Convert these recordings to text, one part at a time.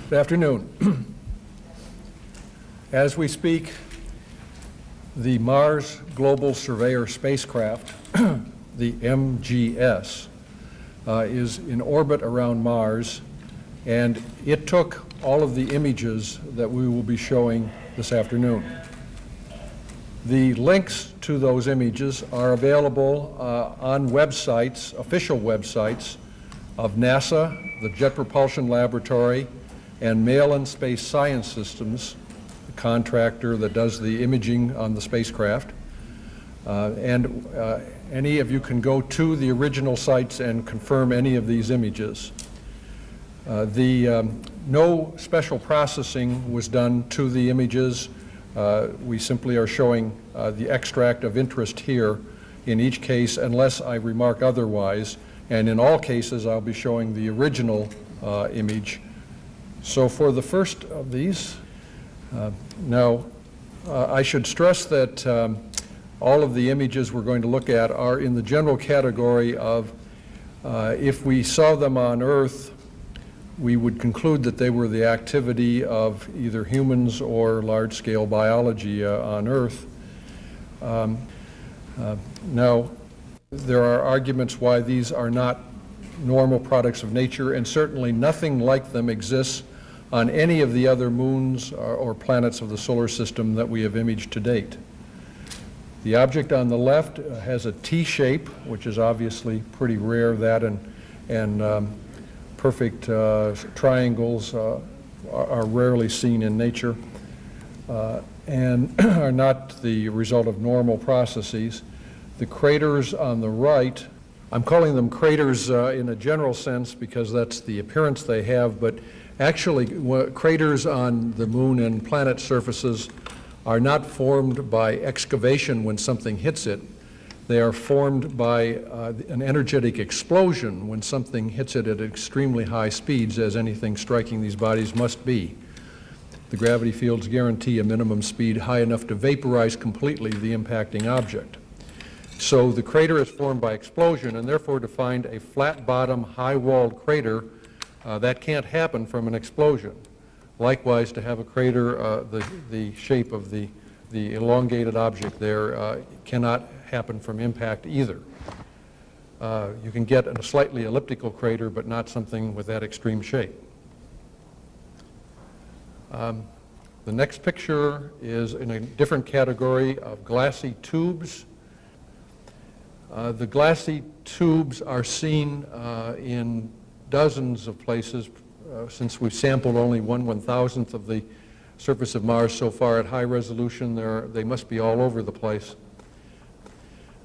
Good afternoon. As we speak, the Mars Global Surveyor spacecraft, the MGS, is in orbit around Mars, and it took all of the images that we will be showing this afternoon. The links to those images are available on websites, official websites of NASA, the Jet Propulsion Laboratory, and Magellan Space Science Systems, the contractor that does the imaging on the spacecraft. Any of you can go to the original sites and confirm any of these images. No special processing was done to the images. We simply are showing the extract of interest here in each case, unless I remark otherwise. And in all cases, I'll be showing the original image. So for the first of these, I should stress that all of the images we're going to look at are in the general category of if we saw them on Earth, we would conclude that they were the activity of either humans or large-scale biology on Earth. Now, there are arguments why these are not normal products of nature, and certainly nothing like them exists on any of the other moons or planets of the solar system that we have imaged to date. The object on the left has a T shape, which is obviously pretty rare. That and perfect triangles are rarely seen in nature and are not the result of normal processes. The craters on the right, I'm calling them craters in a general sense because that's the appearance they have, but actually craters on the moon and planet surfaces are not formed by excavation when something hits it. They are formed by an energetic explosion when something hits it at extremely high speeds, as anything striking these bodies must be. The gravity fields guarantee a minimum speed high enough to vaporize completely the impacting object. So the crater is formed by explosion, and therefore to find a flat bottom, high-walled crater, that can't happen from an explosion. Likewise, to have a crater, the shape of the elongated object there cannot happen from impact either. You can get a slightly elliptical crater, but not something with that extreme shape. The next picture is in a different category of glassy tubes. The glassy tubes are seen in dozens of places. Since we've sampled only 1/1000th of the surface of Mars so far at high resolution, they must be all over the place.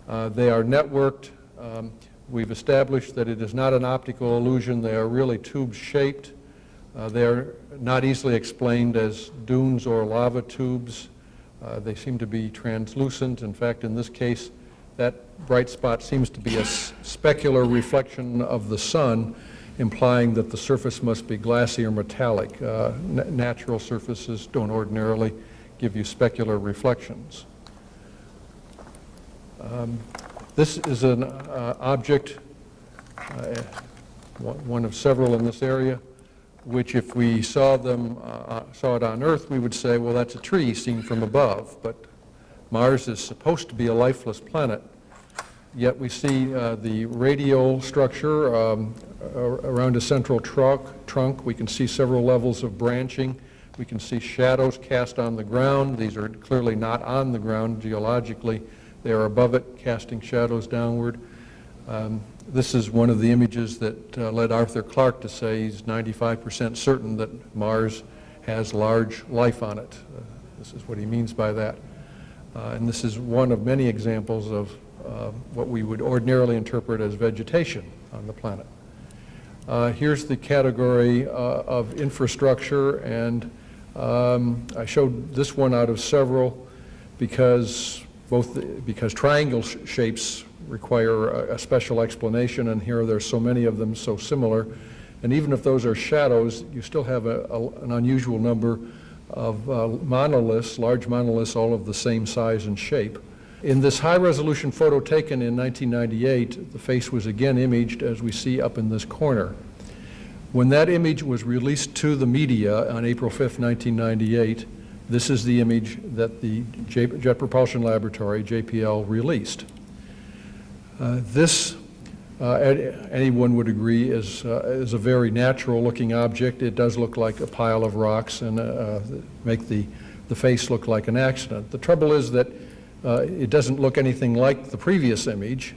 They are networked. We've established that it is not an optical illusion. They are really tube-shaped. They are not easily explained as dunes or lava tubes. They seem to be translucent. In fact, in this case, that bright spot seems to be a specular reflection of the sun, implying that the surface must be glassy or metallic. Natural surfaces don't ordinarily give you specular reflections. This is an object, one of several in this area, which if we saw it on Earth, we would say, well, that's a tree seen from above. But Mars is supposed to be a lifeless planet. Yet we see the radial structure around a central trunk. We can see several levels of branching. We can see shadows cast on the ground. These are clearly not on the ground geologically. They are above it, casting shadows downward. This is one of the images that led Arthur Clarke to say he's 95% certain that Mars has large life on it. This is what he means by that. And this is one of many examples of what we would ordinarily interpret as vegetation on the planet. Here's the category of infrastructure, and I showed this one out of several because triangle shapes require a special explanation, and here there's so many of them so similar. And even if those are shadows, you still have an unusual number of monoliths, large monoliths, all of the same size and shape. In this high-resolution photo taken in 1998, the face was again imaged as we see up in this corner. When that image was released to the media on April 5th, 1998, this is the image that the Jet Propulsion Laboratory, JPL, released. This, anyone would agree, is a very natural-looking object. It does look like a pile of rocks and make the face look like an accident. The trouble is that it doesn't look anything like the previous image,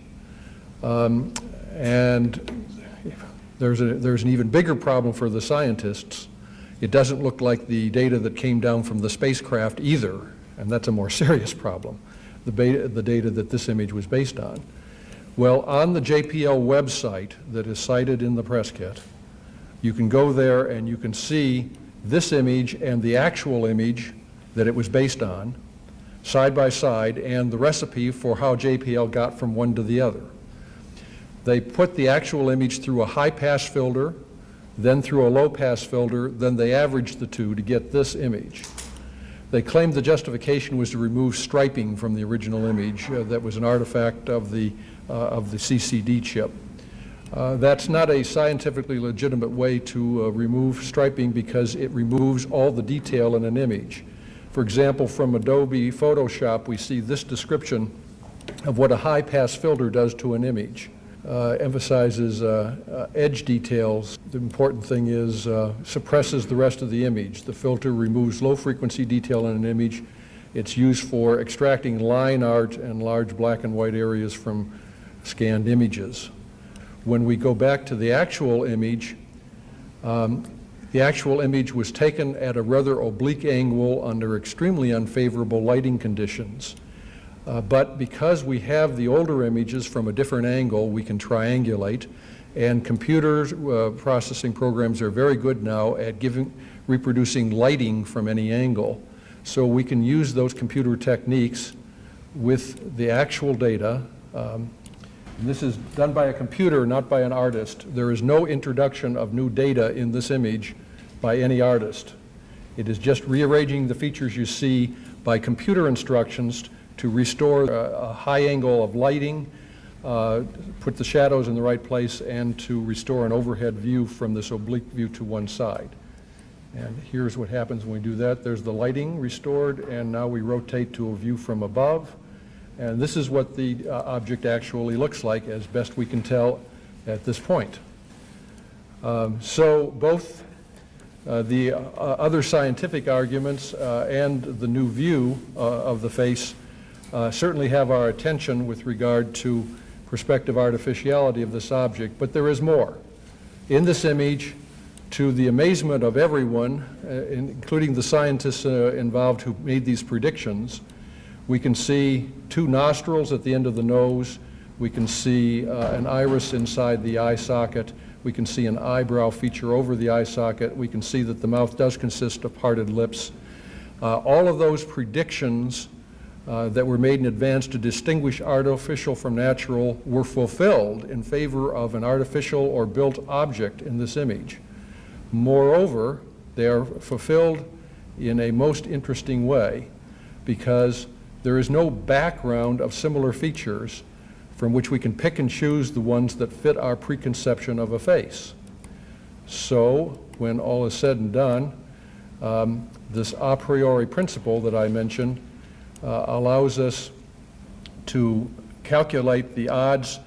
and there's an even bigger problem for the scientists. It doesn't look like the data that came down from the spacecraft either, and that's a more serious problem, the data that this image was based on. Well, on the JPL website that is cited in the press kit, you can go there and you can see this image and the actual image that it was based on, side by side, and the recipe for how JPL got from one to the other. They put the actual image through a high-pass filter, then through a low-pass filter, then they averaged the two to get this image. They claimed the justification was to remove striping from the original image that was an artifact of the CCD chip. That's not a scientifically legitimate way to remove striping because it removes all the detail in an image. For example, from Adobe Photoshop, we see this description of what a high-pass filter does to an image. Emphasizes edge details. The important thing is suppresses the rest of the image. The filter removes low-frequency detail in an image. It's used for extracting line art and large black and white areas from scanned images. When we go back to the actual image was taken at a rather oblique angle under extremely unfavorable lighting conditions. But because we have the older images from a different angle, we can triangulate, and computers processing programs are very good now at reproducing lighting from any angle. So we can use those computer techniques with the actual data. And this is done by a computer, not by an artist. There is no introduction of new data in this image by any artist. It is just rearranging the features you see by computer instructions to restore a high angle of lighting, put the shadows in the right place, and to restore an overhead view from this oblique view to one side. And here's what happens when we do that. There's the lighting restored, and now we rotate to a view from above. And this is what the object actually looks like, as best we can tell at this point. So both the other scientific arguments and the new view of the face certainly have our attention with regard to perspective artificiality of this object, but there is more. In this image, to the amazement of everyone, including the scientists involved who made these predictions, we can see two nostrils at the end of the nose, we can see an iris inside the eye socket, we can see an eyebrow feature over the eye socket, we can see that the mouth does consist of parted lips. All of those predictions that were made in advance to distinguish artificial from natural were fulfilled in favor of an artificial or built object in this image. Moreover, they are fulfilled in a most interesting way because there is no background of similar features from which we can pick and choose the ones that fit our preconception of a face. So, when all is said and done, this a priori principle that I mentioned allows us to calculate the odds,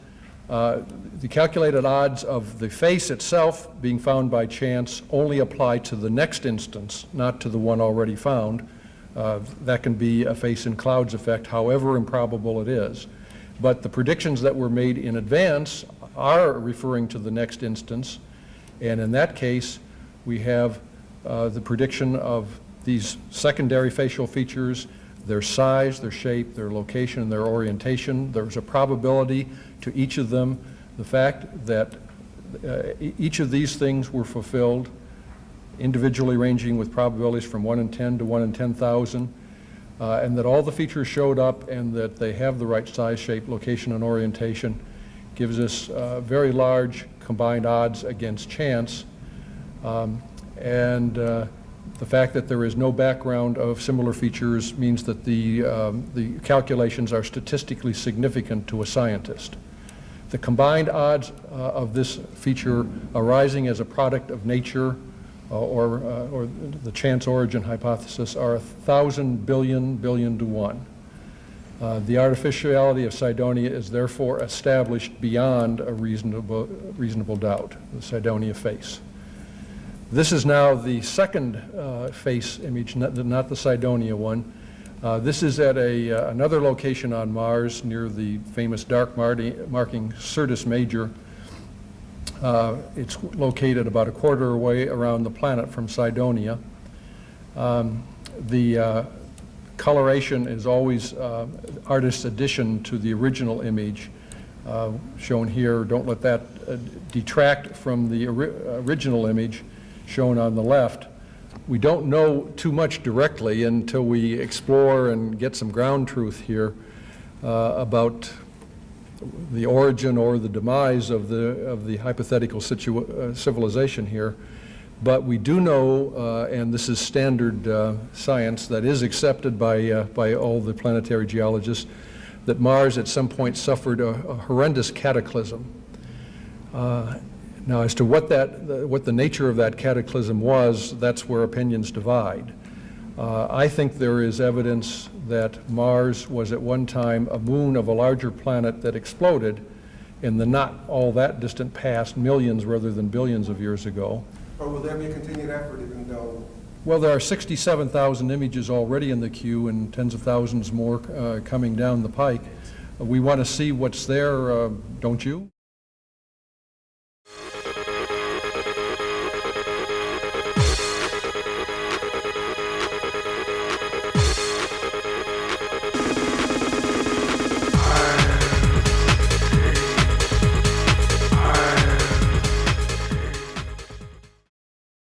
the calculated odds of the face itself being found by chance only apply to the next instance, not to the one already found. That can be a face in clouds effect, however improbable it is. But the predictions that were made in advance are referring to the next instance, and in that case, we have the prediction of these secondary facial features, their size, their shape, their location, their orientation. There's a probability to each of them. The fact that each of these things were fulfilled, individually ranging with probabilities from 1 in 10 to 1 in 10,000, and that all the features showed up and that they have the right size, shape, location, and orientation, gives us very large combined odds against chance. The fact that there is no background of similar features means that the calculations are statistically significant to a scientist. The combined odds of this feature arising as a product of nature or the chance origin hypothesis are 1,000 billion to 1. The artificiality of Cydonia is therefore established beyond a reasonable doubt, the Cydonia face. This is now the second face image, not the Cydonia one. This is at another location on Mars near the famous dark marking Syrtis Major. It's located about a quarter away around the planet from Cydonia. The coloration is always artist's addition to the original image shown here. Don't let that detract from the original image shown on the left. We don't know too much directly until we explore and get some ground truth here about the origin or the demise of the hypothetical civilization here. But we do know, and this is standard science that is accepted by all the planetary geologists, that Mars at some point suffered a horrendous cataclysm. Now, as to what the nature of that cataclysm was, that's where opinions divide. I think there is evidence that Mars was at one time a moon of a larger planet that exploded in the not all that distant past, millions rather than billions of years ago. Or will there be a continued effort even though? Well, there are 67,000 images already in the queue and tens of thousands more coming down the pike. We want to see what's there, don't you?